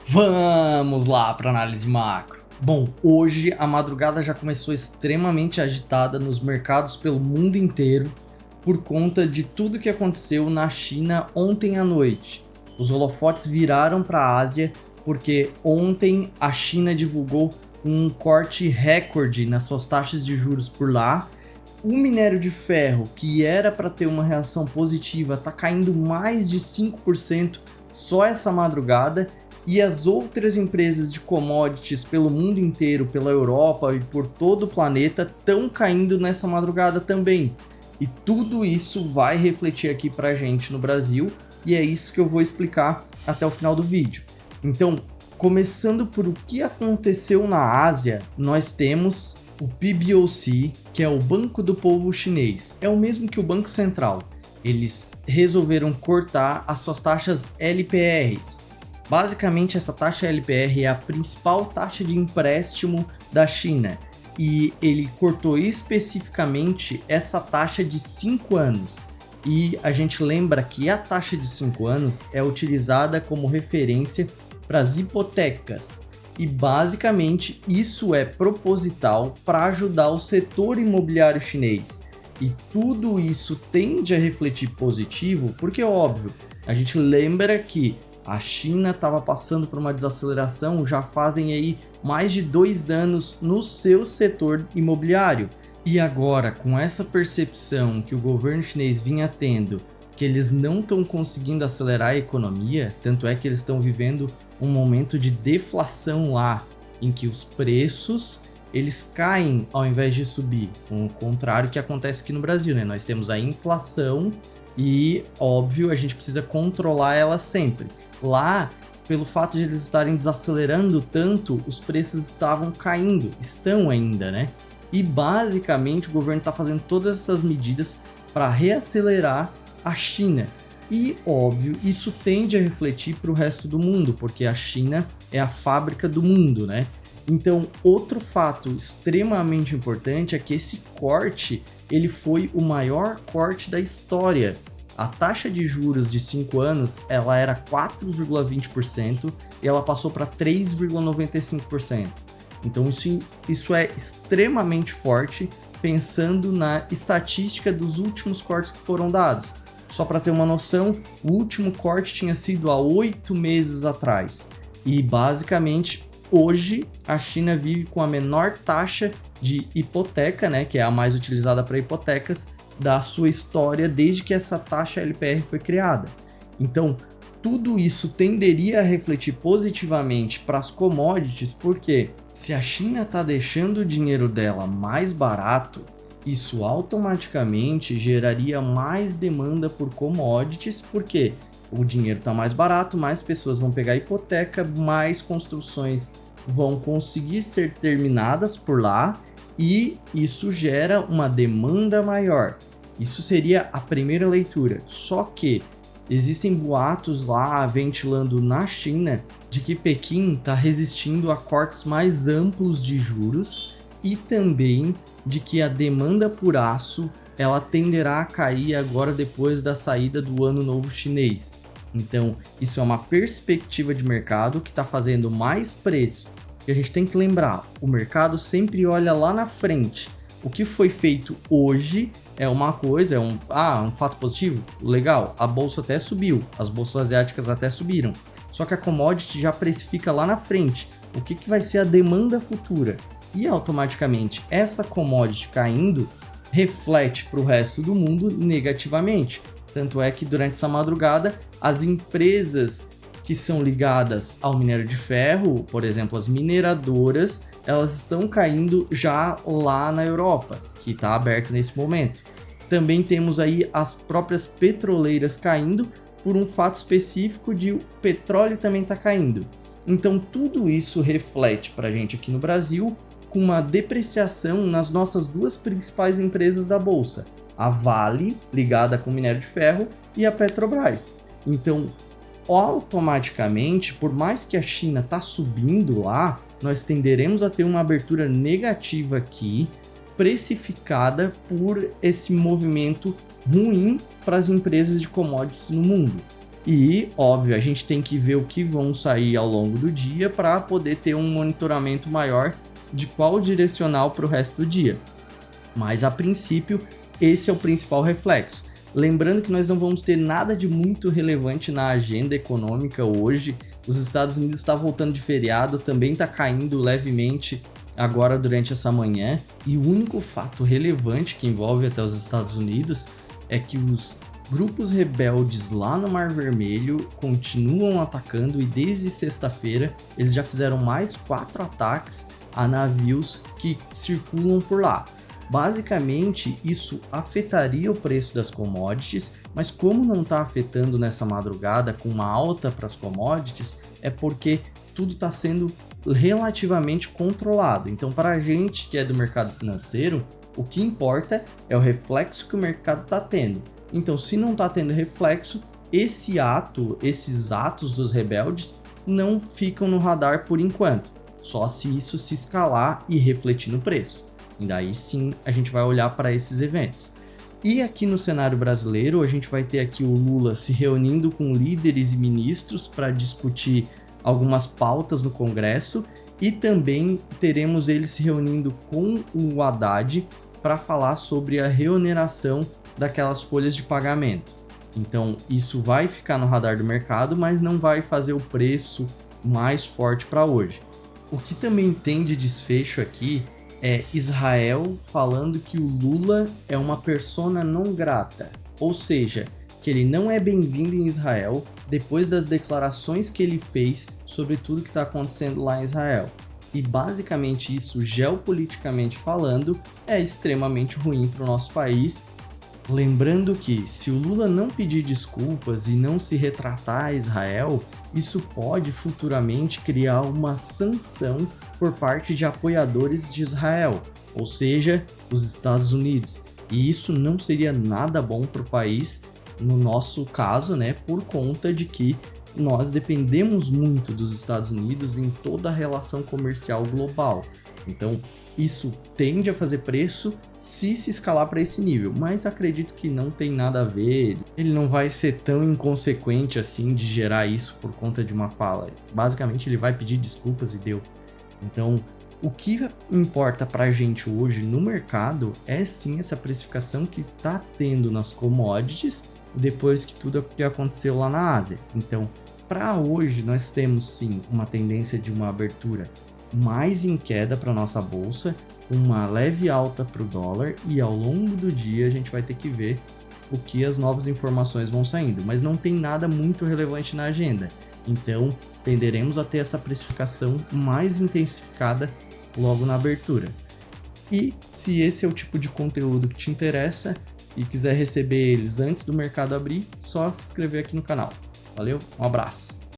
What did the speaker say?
Vamos lá para análise macro. Bom, hoje a madrugada já começou extremamente agitada nos mercados pelo mundo inteiro por conta de tudo que aconteceu na China ontem à noite. Os holofotes viraram para a Ásia porque ontem a China divulgou um corte recorde nas suas taxas de juros por lá. O minério de ferro, que era para ter uma reação positiva, está caindo mais de 5% só essa madrugada. E as outras empresas de commodities pelo mundo inteiro, pela Europa e por todo o planeta estão caindo nessa madrugada também. E tudo isso vai refletir aqui pra gente no Brasil e é isso que eu vou explicar até o final do vídeo. Então, começando por o que aconteceu na Ásia, nós temos o PBOC, que é o Banco do Povo Chinês. É o mesmo que o Banco Central. Eles resolveram cortar as suas taxas LPRs. Basicamente, essa taxa LPR é a principal taxa de empréstimo da China e ele cortou especificamente essa taxa de 5 anos. E a gente lembra que a taxa de 5 anos é utilizada como referência para as hipotecas. E basicamente isso é proposital para ajudar o setor imobiliário chinês. E tudo isso tende a refletir positivo porque, óbvio, a gente lembra que a China estava passando por uma desaceleração já fazem aí mais de 2 anos no seu setor imobiliário. E agora, com essa percepção que o governo chinês vinha tendo, que eles não estão conseguindo acelerar a economia, tanto é que eles estão vivendo um momento de deflação lá, em que os preços eles caem ao invés de subir, o contrário que acontece aqui no Brasil, né? Nós temos a inflação e, óbvio, a gente precisa controlar ela sempre. Lá, pelo fato de eles estarem desacelerando tanto, os preços estavam caindo, estão ainda, né? E basicamente o governo está fazendo todas essas medidas para reacelerar a China. E, óbvio, isso tende a refletir para o resto do mundo, porque a China é a fábrica do mundo, né? Então, outro fato extremamente importante é que esse corte, ele foi o maior corte da história. A taxa de juros de 5 anos, ela era 4,20% e ela passou para 3,95%. Então isso é extremamente forte, pensando na estatística dos últimos cortes que foram dados. Só para ter uma noção, o último corte tinha sido há 8 meses atrás. E basicamente, hoje, a China vive com a menor taxa de hipoteca, né, que é a mais utilizada para hipotecas, da sua história desde que essa taxa LPR foi criada. Então, tudo isso tenderia a refletir positivamente para as commodities, porque se a China está deixando o dinheiro dela mais barato, isso automaticamente geraria mais demanda por commodities, porque o dinheiro está mais barato, mais pessoas vão pegar hipoteca, mais construções vão conseguir ser terminadas por lá, e isso gera uma demanda maior. Isso seria a primeira leitura. Só que existem boatos lá ventilando na China de que Pequim está resistindo a cortes mais amplos de juros e também de que a demanda por aço ela tenderá a cair agora depois da saída do Ano Novo Chinês. Então, isso é uma perspectiva de mercado que está fazendo mais preço. E a gente tem que lembrar, o mercado sempre olha lá na frente. O que foi feito hoje é uma coisa, é um fato positivo? Legal, a bolsa até subiu, as bolsas asiáticas até subiram. Só que a commodity já precifica lá na frente. O que vai ser a demanda futura? E automaticamente essa commodity caindo reflete para o resto do mundo negativamente. Tanto é que durante essa madrugada, as empresas que são ligadas ao minério de ferro, por exemplo, as mineradoras, elas estão caindo já lá na Europa, que está aberto nesse momento. Também temos aí as próprias petroleiras caindo por um fato específico de o petróleo também está caindo. Então tudo isso reflete para a gente aqui no Brasil com uma depreciação nas nossas duas principais empresas da Bolsa, a Vale, ligada com minério de ferro, e a Petrobras. Então, automaticamente, por mais que a China está subindo lá, nós tenderemos a ter uma abertura negativa aqui, precificada por esse movimento ruim para as empresas de commodities no mundo. E, óbvio, a gente tem que ver o que vão sair ao longo do dia para poder ter um monitoramento maior de qual direcional para o resto do dia. Mas, a princípio, esse é o principal reflexo. Lembrando que nós não vamos ter nada de muito relevante na agenda econômica hoje. Os Estados Unidos está voltando de feriado, também está caindo levemente agora durante essa manhã. E o único fato relevante que envolve até os Estados Unidos é que os grupos rebeldes lá no Mar Vermelho continuam atacando e desde sexta-feira eles já fizeram mais 4 ataques a navios que circulam por lá. Basicamente, isso afetaria o preço das commodities, mas como não está afetando nessa madrugada com uma alta para as commodities, é porque tudo está sendo relativamente controlado. Então, para a gente que é do mercado financeiro, o que importa é o reflexo que o mercado está tendo. Então, se não está tendo reflexo, esses atos dos rebeldes não ficam no radar por enquanto, só se isso se escalar e refletir no preço. E daí sim a gente vai olhar para esses eventos. E aqui no cenário brasileiro, a gente vai ter aqui o Lula se reunindo com líderes e ministros para discutir algumas pautas no Congresso e também teremos ele se reunindo com o Haddad para falar sobre a reoneração daquelas folhas de pagamento. Então isso vai ficar no radar do mercado, mas não vai fazer o preço mais forte para hoje. O que também tem de desfecho aqui é Israel falando que o Lula é uma persona não grata, ou seja, que ele não é bem-vindo em Israel depois das declarações que ele fez sobre tudo que está acontecendo lá em Israel. E basicamente isso, geopoliticamente falando, é extremamente ruim para o nosso país. Lembrando que se o Lula não pedir desculpas e não se retratar a Israel, isso pode futuramente criar uma sanção por parte de apoiadores de Israel, ou seja, os Estados Unidos. E isso não seria nada bom para o país, no nosso caso, né, por conta de que nós dependemos muito dos Estados Unidos em toda a relação comercial global. Então, isso tende a fazer preço se escalar para esse nível, mas acredito que não tem nada a ver. Ele não vai ser tão inconsequente assim de gerar isso por conta de uma fala. Basicamente, ele vai pedir desculpas e deu. Então, o que importa para a gente hoje no mercado é sim essa precificação que está tendo nas commodities depois que tudo que aconteceu lá na Ásia. Então, para hoje, nós temos sim uma tendência de uma abertura mais em queda para nossa bolsa, uma leve alta para o dólar, e ao longo do dia a gente vai ter que ver o que as novas informações vão saindo, mas não tem nada muito relevante na agenda, então tenderemos a ter essa precificação mais intensificada logo na abertura. E se esse é o tipo de conteúdo que te interessa e quiser receber eles antes do mercado abrir, só se inscrever aqui no canal. Valeu, um abraço!